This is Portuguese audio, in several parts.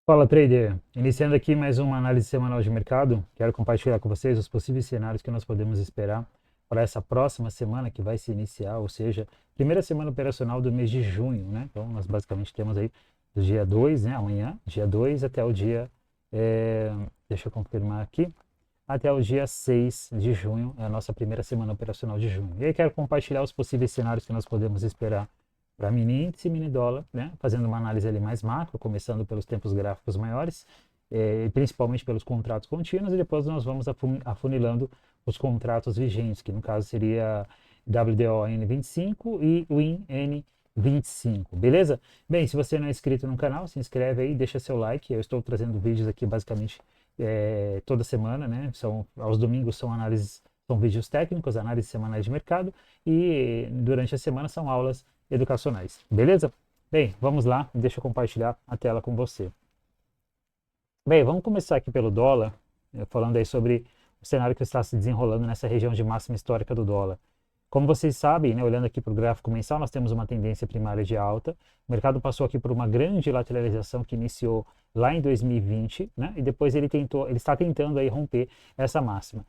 Fala, trader! Iniciando aqui mais uma análise semanal de mercado, quero compartilhar com vocês os possíveis cenários que nós podemos esperar para essa próxima semana que vai se iniciar, ou seja, primeira semana operacional do mês de junho, né? Então, nós basicamente temos aí do dia 2, né, amanhã, dia 2 até o dia, deixa eu confirmar aqui, até o dia 6 de junho, é a nossa primeira semana operacional de junho. E aí quero compartilhar os possíveis cenários que nós podemos esperar para mini índice e mini dólar, né? Fazendo uma análise ali mais macro, começando pelos tempos gráficos maiores, principalmente pelos contratos contínuos, e depois nós vamos afunilando os contratos vigentes, que no caso seria WDON25 e WIN-N25, beleza? Bem, se você não é inscrito no canal, se inscreve aí, deixa seu like. Eu estou trazendo vídeos aqui basicamente toda semana, né? Aos domingos são análises, são vídeos técnicos, análises semanais de mercado, e durante a semana são aulas educacionais, beleza? Bem, vamos lá, deixa eu compartilhar a tela com você. Bem, vamos começar aqui pelo dólar, falando aí sobre o cenário que está se desenrolando nessa região de máxima histórica do dólar. Como vocês sabem, né, olhando aqui para o gráfico mensal, nós temos uma tendência primária de alta. O mercado passou aqui por uma grande lateralização que iniciou lá em 2020, né, e depois ele está tentando aí romper essa máxima.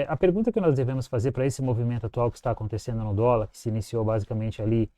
A pergunta que nós devemos fazer para esse movimento atual que está acontecendo no dólar, que se iniciou basicamente ali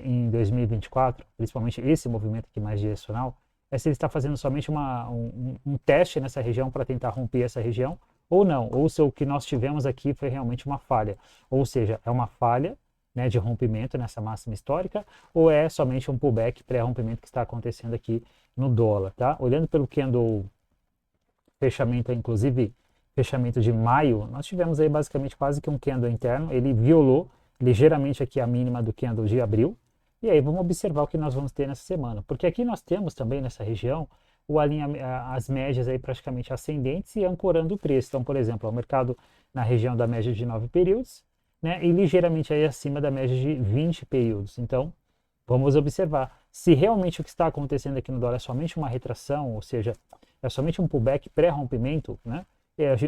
em 2024, principalmente esse movimento aqui mais direcional, é se ele está fazendo somente um teste nessa região para tentar romper essa região, ou não, ou se o que nós tivemos aqui foi realmente uma falha, ou seja, é uma falha, né, de rompimento nessa máxima histórica, ou é somente um pullback pré-rompimento que está acontecendo aqui no dólar, tá? Olhando pelo candle fechamento, inclusive fechamento de maio, nós tivemos aí basicamente quase que um candle interno, ele violou ligeiramente aqui a mínima do candle de abril, e aí vamos observar o que nós vamos ter nessa semana, porque aqui nós temos também nessa região as médias aí praticamente ascendentes e ancorando o preço. Então, por exemplo, o mercado na região da média de 9 períodos, né, e ligeiramente aí acima da média de 20 períodos. Então, vamos observar se realmente o que está acontecendo aqui no dólar é somente uma retração, ou seja, é somente um pullback pré-rompimento, né?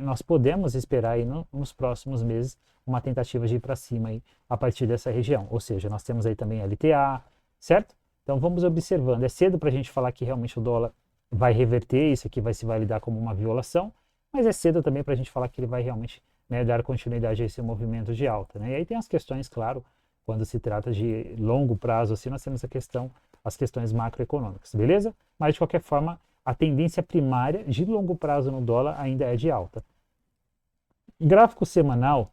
Nós podemos esperar aí nos próximos meses uma tentativa de ir para cima aí a partir dessa região. Ou seja, nós temos aí também LTA, certo? Então vamos observando. É cedo para a gente falar que realmente o dólar vai reverter, isso aqui vai se validar como uma violação, mas é cedo também para a gente falar que ele vai realmente, né, dar continuidade a esse movimento de alta, né? E aí tem as questões, claro, quando se trata de longo prazo, assim, nós temos as questões macroeconômicas, beleza? Mas de qualquer forma, a tendência primária de longo prazo no dólar ainda é de alta. Gráfico semanal,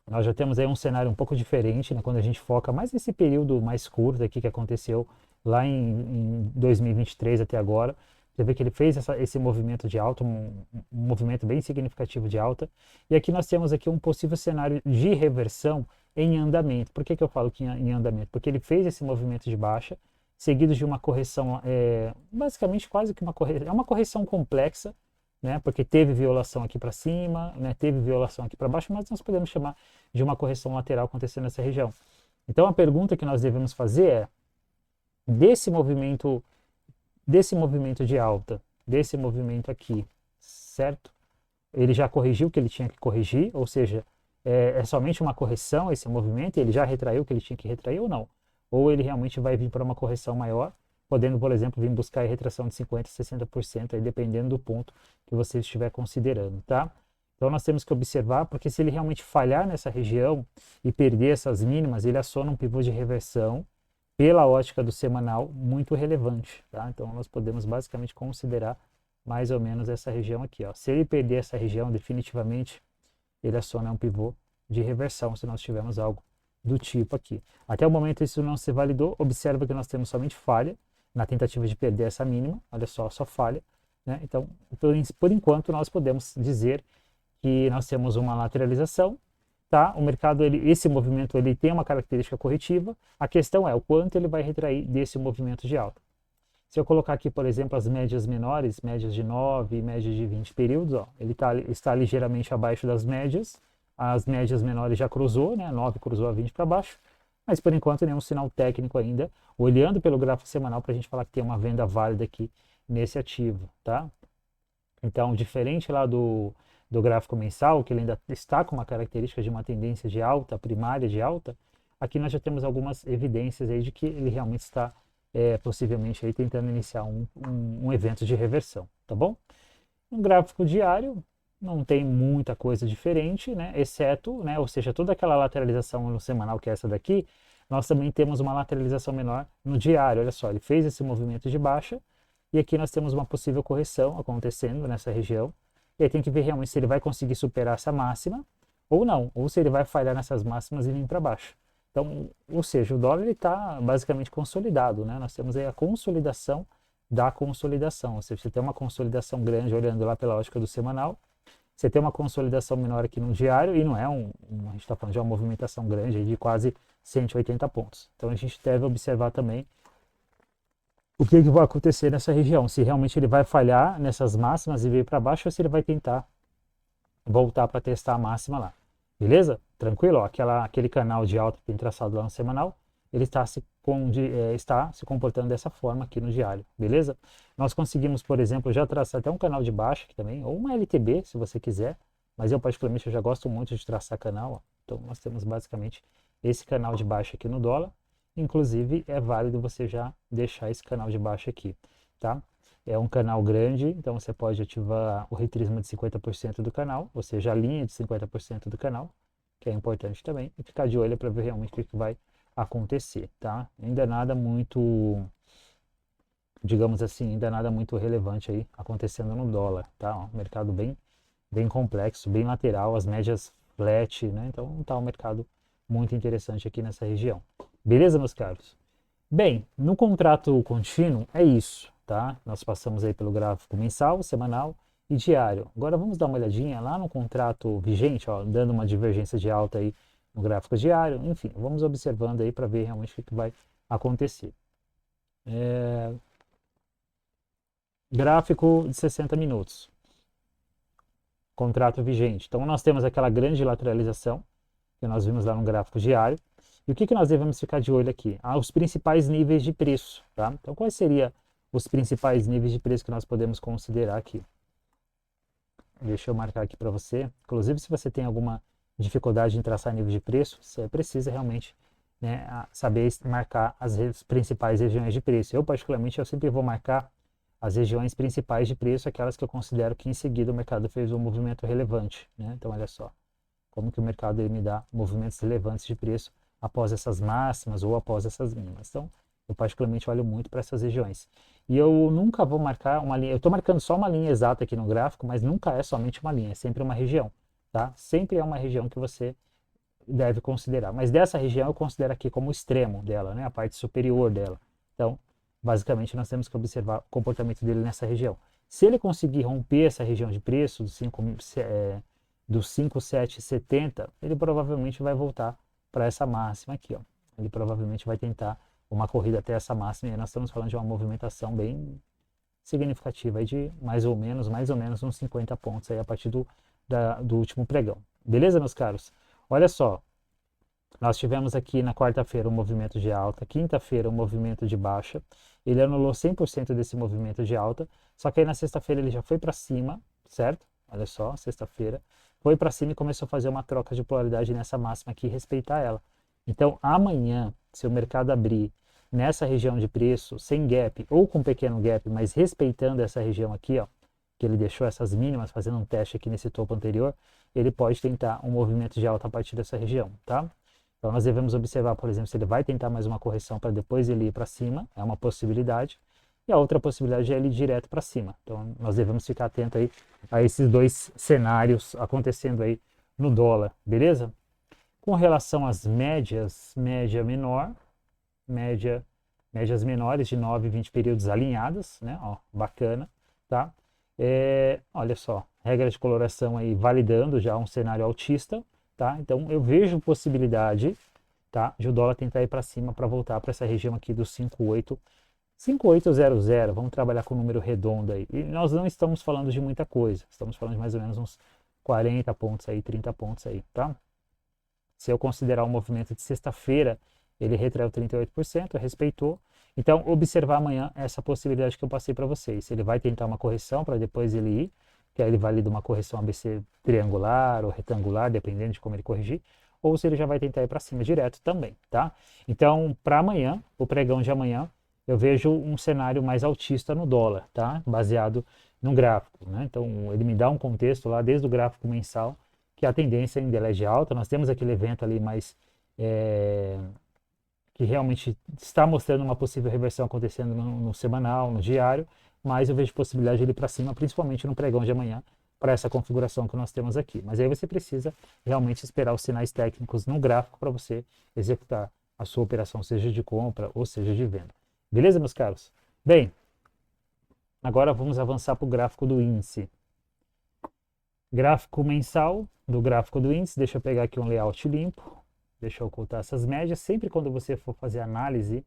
nós já temos aí um cenário um pouco diferente, né, quando a gente foca mais nesse período mais curto aqui que aconteceu lá em 2023 até agora. Você vê que ele fez esse movimento de alta, um movimento bem significativo de alta. E aqui nós temos aqui um possível cenário de reversão em andamento. Por que eu falo que em andamento? Porque ele fez esse movimento de baixa, seguido de uma correção, basicamente quase que é uma correção complexa, né, porque teve violação aqui para cima, né, teve violação aqui para baixo, mas nós podemos chamar de uma correção lateral acontecendo nessa região. Então a pergunta que nós devemos fazer é, desse movimento de alta, desse movimento aqui, certo? Ele já corrigiu o que ele tinha que corrigir, ou seja, é somente uma correção esse movimento, ele já retraiu o que ele tinha que retrair ou não? Ou ele realmente vai vir para uma correção maior, podendo, por exemplo, vir buscar a retração de 50%, 60%, aí dependendo do ponto que você estiver considerando, tá? Então nós temos que observar, porque se ele realmente falhar nessa região e perder essas mínimas, ele aciona um pivô de reversão pela ótica do semanal muito relevante, tá? Então nós podemos basicamente considerar mais ou menos essa região aqui, ó. Se ele perder essa região, definitivamente ele aciona um pivô de reversão, se nós tivermos algo do tipo aqui. Até o momento isso não se validou, observa que nós temos somente falha na tentativa de perder essa mínima, olha só falha, né? Então, por enquanto, nós podemos dizer que nós temos uma lateralização, tá? O mercado, esse movimento, ele tem uma característica corretiva, a questão é o quanto ele vai retrair desse movimento de alta. Se eu colocar aqui, por exemplo, as médias menores, médias de 9 e médias de 20 períodos, ó, ele está ligeiramente abaixo das médias, as médias menores já cruzou, né, 9 cruzou a 20 para baixo, mas por enquanto nenhum sinal técnico ainda, olhando pelo gráfico semanal para a gente falar que tem uma venda válida aqui nesse ativo, tá? Então, diferente lá do gráfico mensal, que ele ainda está com uma característica de uma tendência de alta, primária de alta, aqui nós já temos algumas evidências aí de que ele realmente está possivelmente aí tentando iniciar um evento de reversão, tá bom? Um gráfico diário não tem muita coisa diferente, né? Exceto, né? Ou seja, toda aquela lateralização no semanal que é essa daqui, nós também temos uma lateralização menor no diário. Olha só, ele fez esse movimento de baixa e aqui nós temos uma possível correção acontecendo nessa região. E aí tem que ver realmente se ele vai conseguir superar essa máxima ou não, ou se ele vai falhar nessas máximas e vir para baixo. Então, ou seja, o dólar está basicamente consolidado, né? Nós temos aí a consolidação da consolidação, ou seja, você tem uma consolidação grande olhando lá pela ótica do semanal, você tem uma consolidação menor aqui no diário e não é a gente está falando de uma movimentação grande de quase 180 pontos. Então a gente deve observar também o que vai acontecer nessa região, se realmente ele vai falhar nessas máximas e vir para baixo ou se ele vai tentar voltar para testar a máxima lá. Beleza? Tranquilo? Ó, aquele canal de alta que tem traçado lá no semanal, ele está se comportando dessa forma aqui no diário, beleza? Nós conseguimos, por exemplo, já traçar até um canal de baixa aqui também, ou uma LTB, se você quiser, mas eu particularmente eu já gosto muito de traçar canal, ó. Então nós temos basicamente esse canal de baixa aqui no dólar, inclusive é válido você já deixar esse canal de baixa aqui, tá? É um canal grande, então você pode ativar o retracement de 50% do canal, ou seja, a linha de 50% do canal, que é importante também, e ficar de olho para ver realmente o que vai acontecer, tá? Ainda nada muito, digamos assim, ainda nada muito relevante aí acontecendo no dólar, tá? Ó, mercado bem complexo, bem lateral, as médias flat, né? Então tá um mercado muito interessante aqui nessa região. Beleza, meus caros? Bem, no contrato contínuo é isso, tá? Nós passamos aí pelo gráfico mensal, semanal e diário. Agora vamos dar uma olhadinha lá no contrato vigente, ó, dando uma divergência de alta aí no gráfico diário. Enfim, vamos observando aí para ver realmente o que vai acontecer. Gráfico de 60 minutos. Contrato vigente. Então nós temos aquela grande lateralização que nós vimos lá no gráfico diário. E o que nós devemos ficar de olho aqui? Os principais níveis de preço, tá? Então quais seriam os principais níveis de preço que nós podemos considerar aqui? Deixa eu marcar aqui para você. Inclusive, se você tem alguma dificuldade em traçar nível de preço, você precisa realmente, né, saber marcar as principais regiões de preço. Eu, particularmente, eu sempre vou marcar as regiões principais de preço, aquelas que eu considero que em seguida o mercado fez um movimento relevante, né? Então, olha só, como que o mercado ele me dá movimentos relevantes de preço após essas máximas ou após essas mínimas. Então, eu particularmente olho muito para essas regiões. E eu nunca vou marcar uma linha, eu estou marcando só uma linha exata aqui no gráfico, mas nunca é somente uma linha, é sempre uma região, tá? Sempre é uma região que você deve considerar. Mas dessa região eu considero aqui como o extremo dela, né? A parte superior dela. Então, basicamente, nós temos que observar o comportamento dele nessa região. Se ele conseguir romper essa região de preço dos 5,770, ele provavelmente vai voltar para essa máxima aqui, ó. Ele provavelmente vai tentar uma corrida até essa máxima, e nós estamos falando de uma movimentação bem significativa aí de mais ou menos uns 50 pontos aí a partir do último pregão. Beleza, meus caros? Olha só, nós tivemos aqui na quarta-feira um movimento de alta, quinta-feira um movimento de baixa, ele anulou 100% desse movimento de alta, só que aí na sexta-feira ele já foi para cima, certo? Olha só, sexta-feira, foi para cima e começou a fazer uma troca de polaridade nessa máxima aqui e respeitar ela. Então, amanhã, se o mercado abrir nessa região de preço, sem gap ou com pequeno gap, mas respeitando essa região aqui, ó, que ele deixou essas mínimas, fazendo um teste aqui nesse topo anterior, ele pode tentar um movimento de alta a partir dessa região, tá? Então, nós devemos observar, por exemplo, se ele vai tentar mais uma correção para depois ele ir para cima, é uma possibilidade. E a outra possibilidade é ele ir direto para cima. Então, nós devemos ficar atento aí a esses dois cenários acontecendo aí no dólar, beleza? Com relação às médias, média menor, médias menores de 9 e 20 períodos alinhadas, né? Ó, bacana, tá? Olha só, regra de coloração aí validando já um cenário altista, tá? Então, eu vejo possibilidade, tá, de o dólar tentar ir para cima para voltar para essa região aqui do 5800, vamos trabalhar com um número redondo aí. E nós não estamos falando de muita coisa, estamos falando de mais ou menos uns 40 pontos aí, 30 pontos aí, tá? Se eu considerar o movimento de sexta-feira, ele retraiu 38%, respeitou. Então, observar amanhã essa possibilidade que eu passei para vocês. Se ele vai tentar uma correção para depois ele ir, que aí ele valida uma correção ABC triangular ou retangular, dependendo de como ele corrigir, ou se ele já vai tentar ir para cima direto também, tá? Então, para amanhã, o pregão de amanhã, eu vejo um cenário mais altista no dólar, tá? Baseado num gráfico, né? Então, ele me dá um contexto lá desde o gráfico mensal, que a tendência ainda é de alta. Nós temos aquele evento ali mais que realmente está mostrando uma possível reversão acontecendo no semanal, no diário, mas eu vejo possibilidade de ele ir para cima, principalmente no pregão de amanhã, para essa configuração que nós temos aqui. Mas aí você precisa realmente esperar os sinais técnicos no gráfico para você executar a sua operação, seja de compra ou seja de venda. Beleza, meus caros? Bem, agora vamos avançar para o gráfico do índice. Gráfico mensal do gráfico do índice, deixa eu pegar aqui um layout limpo. Deixa eu ocultar essas médias. Sempre quando você for fazer análise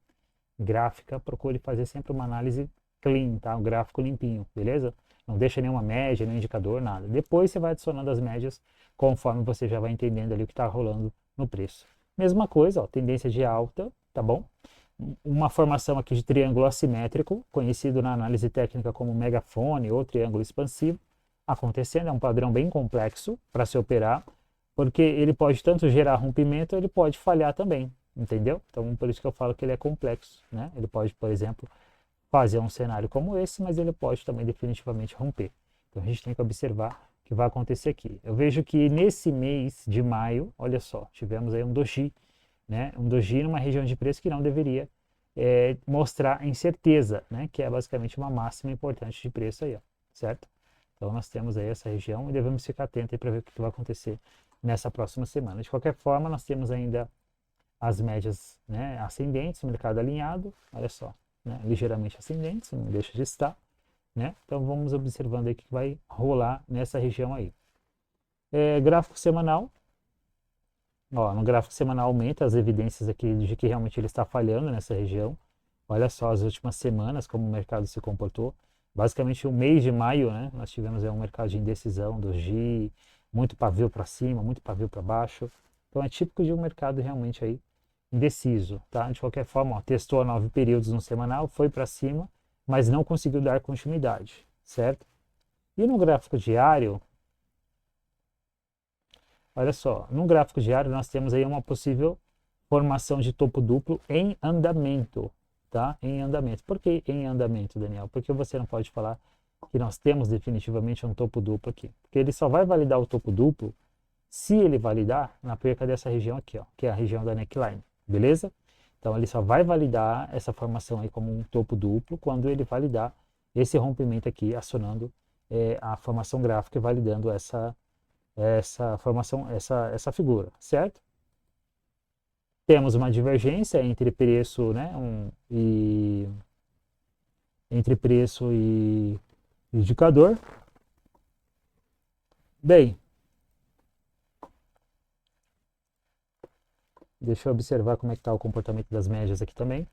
gráfica, procure fazer sempre uma análise clean, tá? Um gráfico limpinho, beleza? Não deixa nenhuma média, nenhum indicador, nada. Depois você vai adicionando as médias conforme você já vai entendendo ali o que está rolando no preço. Mesma coisa, ó, tendência de alta, tá bom? Uma formação aqui de triângulo assimétrico, conhecido na análise técnica como megafone ou triângulo expansivo, acontecendo. É um padrão bem complexo para se operar, porque ele pode tanto gerar rompimento, ele pode falhar também, entendeu? Então, por isso que eu falo que ele é complexo, né? Ele pode, por exemplo, fazer um cenário como esse, mas ele pode também definitivamente romper. Então, a gente tem que observar o que vai acontecer aqui. Eu vejo que nesse mês de maio, olha só, tivemos aí um doji, né? Um doji numa região de preço que não deveria mostrar incerteza, né? Que é basicamente uma máxima importante de preço aí, ó, certo? Então, nós temos aí essa região e devemos ficar atentos para ver o que vai acontecer nessa próxima semana. De qualquer forma, nós temos ainda as médias, né, ascendentes, mercado alinhado, olha só, né, ligeiramente ascendentes, não deixa de estar, né? Então vamos observando aí o que vai rolar nessa região aí. Gráfico semanal, ó, no gráfico semanal aumenta as evidências aqui de que realmente ele está falhando nessa região. Olha só as últimas semanas como o mercado se comportou. Basicamente o mês de maio, né, nós tivemos um mercado de indecisão do GI, muito pavio para cima, muito pavio para baixo. Então é típico de um mercado realmente aí indeciso, tá? De qualquer forma, ó, testou a 9 períodos no semanal, foi para cima, mas não conseguiu dar continuidade, certo? E no gráfico diário, olha só, no gráfico diário nós temos aí uma possível formação de topo duplo em andamento, tá? Em andamento. Por que em andamento, Daniel? Porque você não pode falar que nós temos definitivamente um topo duplo aqui. Porque ele só vai validar o topo duplo se ele validar na perca dessa região aqui, ó, que é a região da neckline, beleza? Então ele só vai validar essa formação aí como um topo duplo quando ele validar esse rompimento aqui, acionando a formação gráfica e validando essa formação, essa figura, certo? Temos uma divergência entre preço, né, entre preço e indicador. Bem, deixa eu observar como é que está o comportamento das médias aqui também.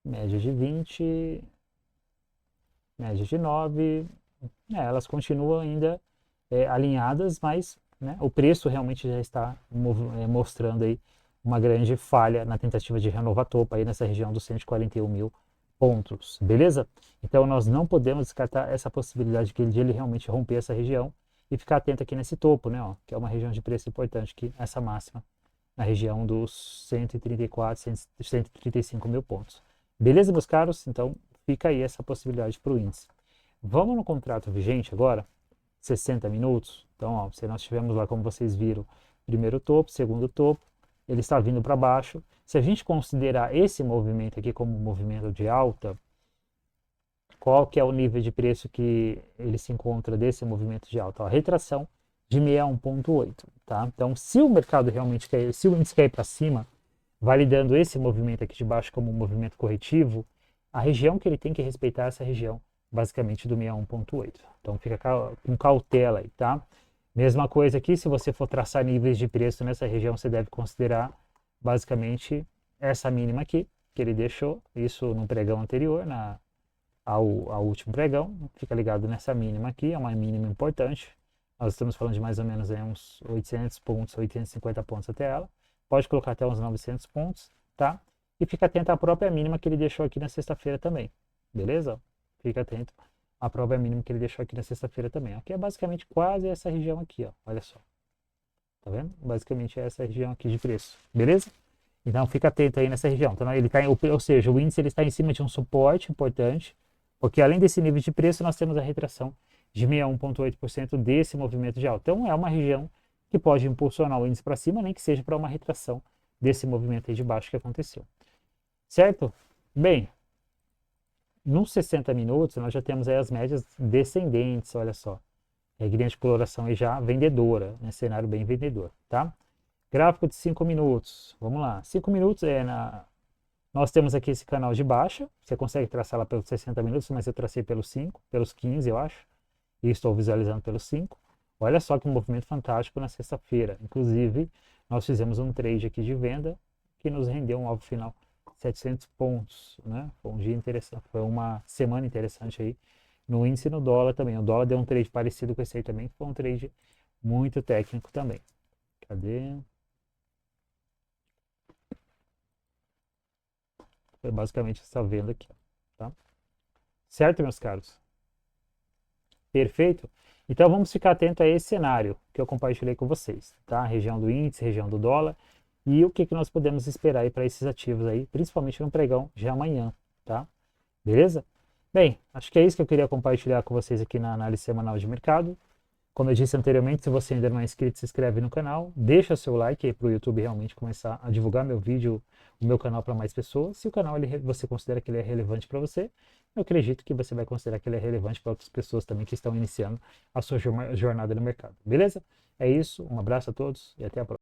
Média de 20, média de 9, elas continuam ainda alinhadas, mas, né, o preço realmente já está mostrando aí uma grande falha na tentativa de renovar topo aí nessa região dos 141 mil pontos, beleza? Então nós não podemos descartar essa possibilidade de ele realmente romper essa região e ficar atento aqui nesse topo, né, ó, que é uma região de preço importante, que essa máxima na região dos 134, 135 mil pontos. Beleza, meus caros? Então fica aí essa possibilidade para o índice. Vamos no contrato vigente agora, 60 minutos. Então, ó, se nós tivemos lá, como vocês viram, primeiro topo, segundo topo, ele está vindo para baixo. Se a gente considerar esse movimento aqui como um movimento de alta, qual que é o nível de preço que ele se encontra desse movimento de alta? Ó, retração de 61,8, tá? Então, se o mercado realmente cair, se o índice cair para cima, validando esse movimento aqui de baixo como um movimento corretivo, a região que ele tem que respeitar é essa região, basicamente do 61,8. Então, fica com cautela aí, tá? Mesma coisa aqui, se você for traçar níveis de preço nessa região, você deve considerar, basicamente, essa mínima aqui, que ele deixou, isso no pregão anterior, ao último pregão, fica ligado nessa mínima aqui, é uma mínima importante. Nós estamos falando de mais ou menos uns 800 pontos, 850 pontos até ela. Pode colocar até uns 900 pontos, tá? E fica atento à própria mínima que ele deixou aqui na sexta-feira também, beleza? Fica atento à própria mínima que ele deixou aqui na sexta-feira também, ó, que é basicamente quase essa região aqui, ó, olha só. Tá vendo? Basicamente é essa região aqui de preço, beleza? Então fica atento aí nessa região. Então, ele tá, ou seja, o índice ele está em cima de um suporte importante, porque além desse nível de preço, nós temos a retração de 61,8% desse movimento de alta. Então é uma região que pode impulsionar o índice para cima, nem que seja para uma retração desse movimento aí de baixo que aconteceu. Certo? Bem, nos 60 minutos nós já temos aí as médias descendentes, olha só. A linha de coloração aí já vendedora, né? Cenário bem vendedor, tá? Gráfico de 5 minutos, vamos lá. 5 minutos nós temos aqui esse canal de baixa, você consegue traçar lá pelos 60 minutos, mas eu tracei pelos 5, pelos 15 eu acho, e estou visualizando pelos 5. Olha só que movimento fantástico na sexta-feira. Inclusive, nós fizemos um trade aqui de venda que nos rendeu um alvo final 700 pontos, né? Foi um dia interessante, foi uma semana interessante aí no índice e no dólar também. O dólar deu um trade parecido com esse aí também, foi um trade muito técnico também. Cadê? Foi basicamente essa venda aqui, tá? Certo, meus caros? Perfeito? Então vamos ficar atento a esse cenário que eu compartilhei com vocês, tá? Região do índice, região do dólar e o que nós podemos esperar aí para esses ativos aí, principalmente no pregão de amanhã, tá? Beleza? Bem, acho que é isso que eu queria compartilhar com vocês aqui na análise semanal de mercado. Como eu disse anteriormente, se você ainda não é inscrito, se inscreve no canal, deixa seu like aí para o YouTube realmente começar a divulgar meu vídeo, o meu canal para mais pessoas. Se o canal você considera que ele é relevante para você, eu acredito que você vai considerar que ele é relevante para outras pessoas também que estão iniciando a sua jornada no mercado. Beleza? É isso, um abraço a todos e até a próxima.